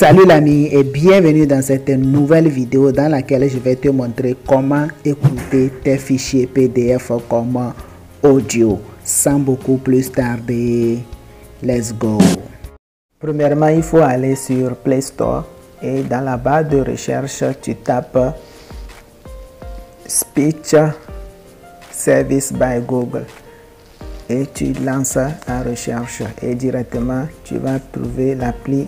Salut l'ami et bienvenue dans cette nouvelle vidéo dans laquelle je vais te montrer comment écouter tes fichiers PDF comme audio. Sans beaucoup plus tarder, let's go. Premièrement, il faut aller sur Play Store et dans la barre de recherche, tu tapes Speech Service by Google et tu lances la recherche et directement tu vas trouver l'appli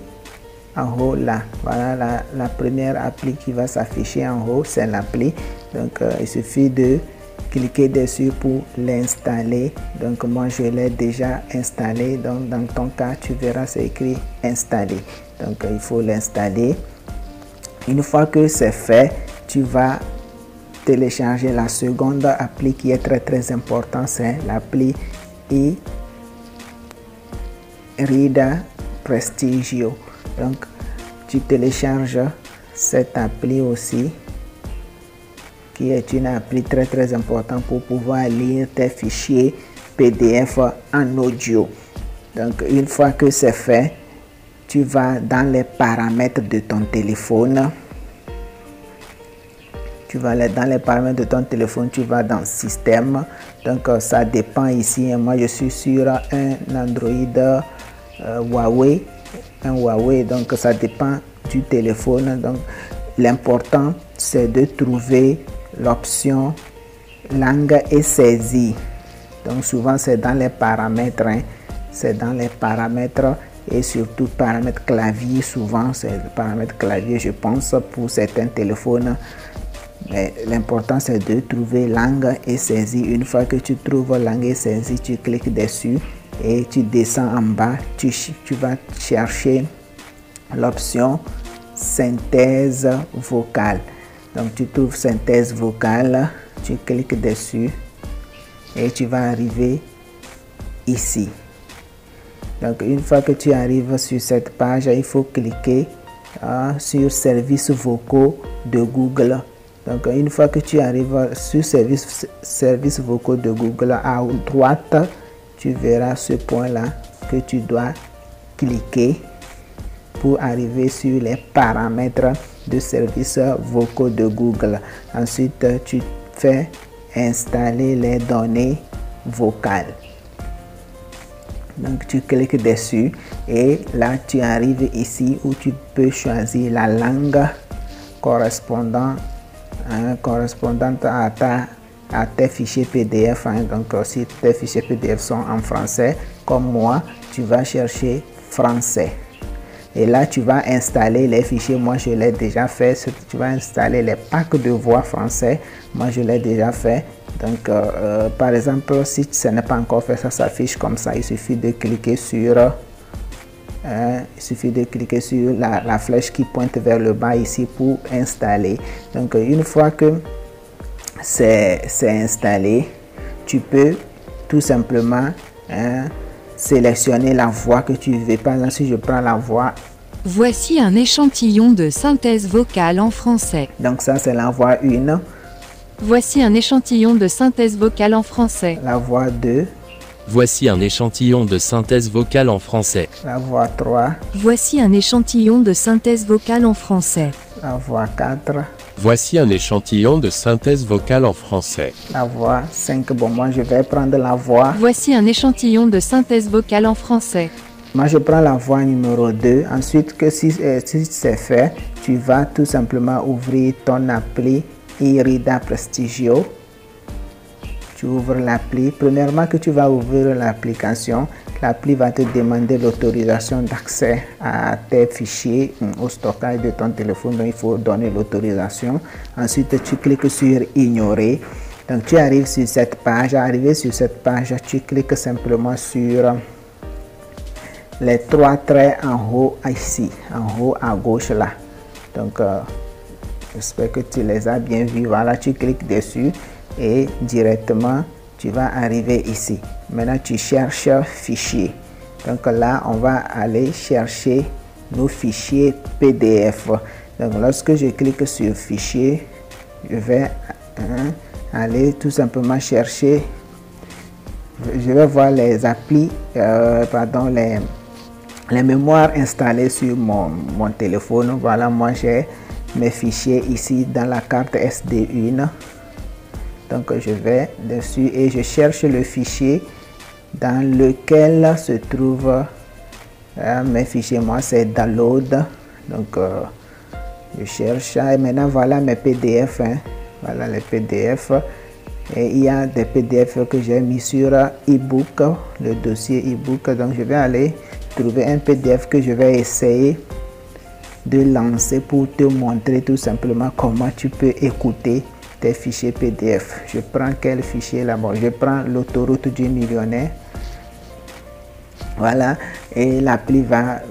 en haut là. Voilà la première appli qui va s'afficher en haut, c'est l'appli. Donc il suffit de cliquer dessus pour l'installer. Donc moi je l'ai déjà installé, donc dans ton cas tu verras c'est écrit installer. Donc il faut l'installer. Une fois que c'est fait, tu vas télécharger la seconde appli qui est très importante, c'est l'appli eReader Prestigio. Donc tu télécharges cette appli aussi, qui est une appli très importante pour pouvoir lire tes fichiers PDF en audio. Donc une fois que c'est fait, tu vas dans les paramètres de ton téléphone. Tu vas aller dans les paramètres de ton téléphone, tu vas dans système. Donc ça dépend ici. Moi je suis sur un Android Huawei, donc ça dépend du téléphone. Donc l'important c'est de trouver l'option langue et saisie. Donc souvent c'est dans les paramètres, c'est dans les paramètres et surtout paramètres clavier. Souvent c'est le paramètre clavier, je pense, pour certains téléphones. Mais l'important c'est de trouver langue et saisie. Une fois que tu trouves langue et saisie, tu cliques dessus et tu descends en bas, tu vas chercher l'option synthèse vocale. Donc tu trouves synthèse vocale, tu cliques dessus et tu vas arriver ici. Donc une fois que tu arrives sur cette page, il faut cliquer sur services vocaux de Google. Donc une fois que tu arrives sur services vocaux de Google, à droite tu verras ce point là que tu dois cliquer pour arriver sur les paramètres de services vocaux de Google. Ensuite tu fais installer les données vocales. Donc tu cliques dessus et là tu arrives ici où tu peux choisir la langue correspondante à tes fichiers PDF. Donc si tes fichiers PDF sont en français comme moi, tu vas chercher français et là tu vas installer les fichiers. Moi je l'ai déjà fait. Tu vas installer les packs de voix français. Moi je l'ai déjà fait. Donc par exemple, si ce n'est pas encore fait, ça s'affiche comme ça. Il suffit de cliquer sur la flèche qui pointe vers le bas ici pour installer. Donc une fois que c'est installé, tu peux tout simplement sélectionner la voix que tu veux. Par exemple, si je prends la voix, voici un échantillon de synthèse vocale en français. Donc ça c'est la voix 1. Voici un échantillon de synthèse vocale en français. La voix 2. Voici un échantillon de synthèse vocale en français. La voix 3. Voici un échantillon de synthèse vocale en français. La voix 4. Voici un échantillon de synthèse vocale en français. La voix 5. Bon, moi je vais prendre la voix. Voici un échantillon de synthèse vocale en français. Moi je prends la voix numéro 2. Ensuite, si c'est fait, tu vas tout simplement ouvrir ton appli eReader Prestigio. Tu ouvres l'appli. Premièrement que tu vas ouvrir l'application, l'appli va te demander l'autorisation d'accès à tes fichiers au stockage de ton téléphone. Donc il faut donner l'autorisation. Ensuite tu cliques sur ignorer. Donc tu arrives sur cette page. Arrivé sur cette page, tu cliques simplement sur les 3 traits en haut ici, en haut à gauche là. Donc j'espère que tu les as bien vus. Voilà, tu cliques dessus et directement tu vas arriver ici. Maintenant tu cherches fichier. Donc là on va aller chercher nos fichiers PDF. Donc lorsque je clique sur fichier, je vais aller tout simplement chercher. Je vais voir les applis, les mémoires installées sur mon téléphone. Voilà, moi j'ai mes fichiers ici dans la carte SD1. Donc je vais dessus et je cherche le fichier dans lequel se trouvent mes fichiers. Moi c'est download. Donc je cherche et maintenant voilà mes PDF. Voilà les PDF. Et il y a des PDF que j'ai mis sur ebook, le dossier ebook. Donc je vais aller trouver un PDF que je vais essayer de lancer pour te montrer tout simplement comment tu peux écouter tes fichiers PDF. Je prends quel fichier là? Bon, je prends l'autoroute du millionnaire. Voilà, et l'appli va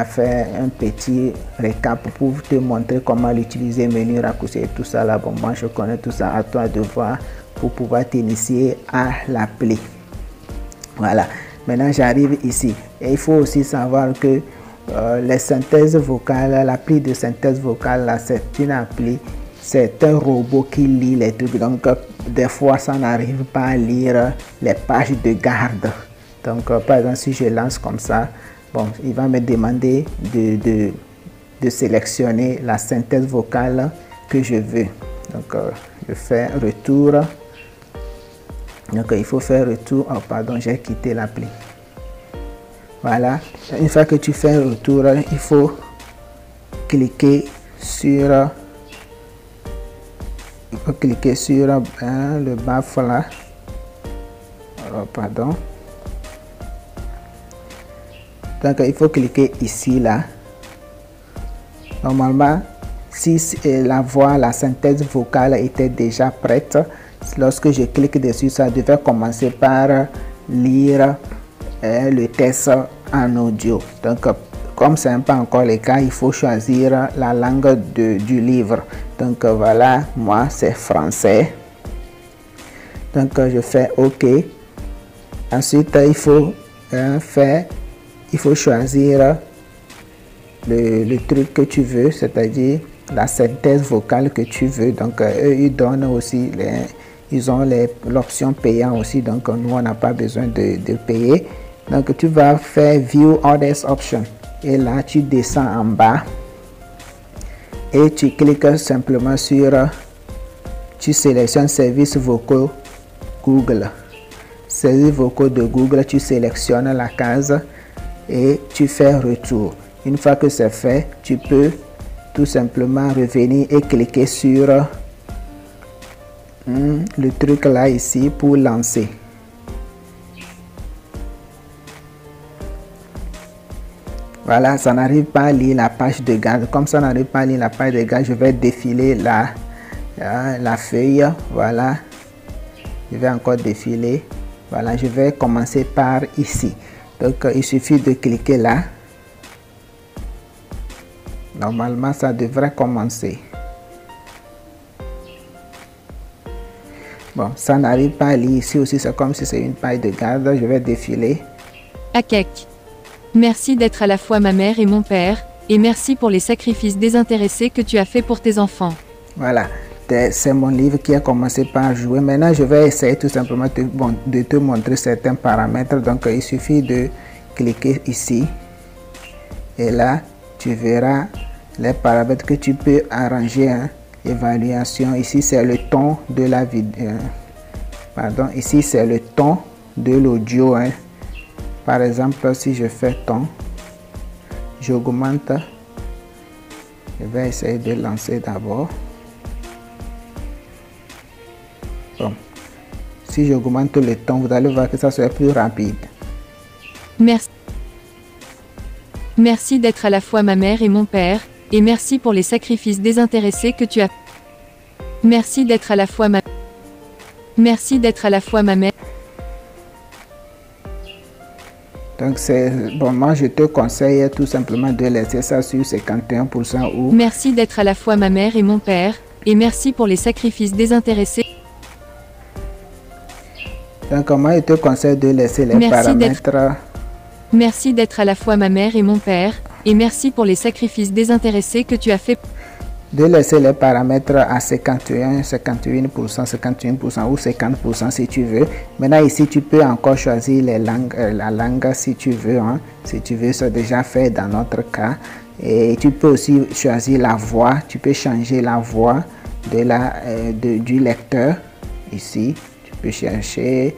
faire un petit récap pour te montrer comment l'utiliser, menu raccourci et tout ça là. Bon, moi je connais tout ça, à toi de voir pour pouvoir t'initier à l'appli. Voilà, maintenant j'arrive ici et il faut aussi savoir que les synthèses vocales, l'appli de synthèse vocale là, c'est une appli, c'est un robot qui lit les trucs. Donc des fois ça n'arrive pas à lire les pages de garde. Donc par exemple si je lance comme ça, bon, il va me demander de sélectionner la synthèse vocale que je veux. Donc je fais retour. Donc il faut faire retour. Oh pardon, j'ai quitté l'appli. Voilà, une fois que tu fais retour, il faut cliquer sur le baffe là. Oh, pardon. Donc il faut cliquer ici là. Normalement, si la voix, la synthèse vocale était déjà prête, lorsque je clique dessus, ça devait commencer par lire le test en audio. Donc comme ce n'est pas encore le cas, il faut choisir la langue du livre. Donc voilà, moi c'est français. Donc je fais OK. Ensuite il faut choisir le truc que tu veux, c'est-à-dire la synthèse vocale que tu veux. Donc eux ils donnent aussi ils ont l'option payant aussi, donc nous on n'a pas besoin de payer. Donc tu vas faire View Others Option et là tu descends en bas et tu cliques simplement sur, tu sélectionnes services vocaux Google. Services vocaux de Google, tu sélectionnes la case et tu fais retour. Une fois que c'est fait, tu peux tout simplement revenir et cliquer sur le truc là ici pour lancer. Voilà, ça n'arrive pas à lire la page de garde. Comme ça n'arrive pas à lire la page de garde, je vais défiler la feuille. Voilà, je vais encore défiler. Voilà, je vais commencer par ici. Donc il suffit de cliquer là. Normalement ça devrait commencer. Bon, ça n'arrive pas à lire ici aussi, c'est comme si c'est une page de garde. Je vais défiler. Akek. Merci d'être à la fois ma mère et mon père, et merci pour les sacrifices désintéressés que tu as fait pour tes enfants. Voilà, c'est mon livre qui a commencé par jouer. Maintenant, je vais essayer tout simplement de te montrer certains paramètres. Donc, il suffit de cliquer ici. Et là, tu verras les paramètres que tu peux arranger. Évaluation. Ici, c'est le ton de la vidéo. Pardon, ici, c'est le ton de l'audio. Par exemple, si je fais ton, j'augmente. Je vais essayer de lancer d'abord. Bon. Si j'augmente le ton, vous allez voir que ça sera plus rapide. Merci. Merci d'être à la fois ma mère et mon père, et merci pour les sacrifices désintéressés que tu as. Merci d'être à la fois ma. Merci d'être à la fois ma mère. Donc c'est bon, moi je te conseille tout simplement de laisser ça sur 51% ou. Merci d'être à la fois ma mère et mon père, et merci pour les sacrifices désintéressés. Donc moi je te conseille de laisser les paramètres. Merci d'être à la fois ma mère et mon père, et merci pour les sacrifices désintéressés que tu as fait. de laisser les paramètres à 51%, 51% ou 50% si tu veux. Maintenant ici tu peux encore choisir les langues, la langue si tu veux, hein. Si tu veux, c'est déjà fait dans notre cas. Et tu peux aussi choisir la voix, tu peux changer la voix du lecteur ici. Tu peux chercher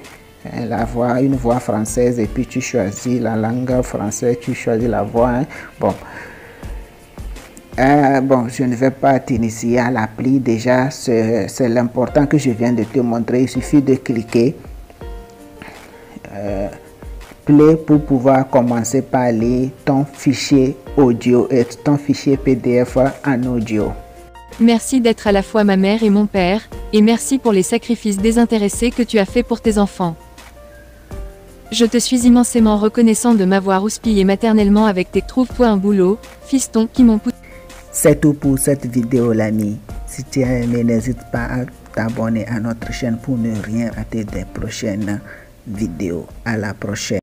la voix, une voix française, et puis tu choisis la langue française, tu choisis la voix, hein. Bon, je ne vais pas t'initier à l'appli. Déjà, c'est l'important que je viens de te montrer. Il suffit de cliquer play pour pouvoir commencer par lire ton fichier audio et ton fichier PDF en audio. Merci d'être à la fois ma mère et mon père, et merci pour les sacrifices désintéressés que tu as fait pour tes enfants. Je te suis immensément reconnaissant de m'avoir houspillé maternellement avec tes trouve-toi un boulot, fiston, qui m'ont poussé. C'est tout pour cette vidéo, l'ami. Si tu as aimé, n'hésite pas à t'abonner à notre chaîne pour ne rien rater des prochaines vidéos. À la prochaine.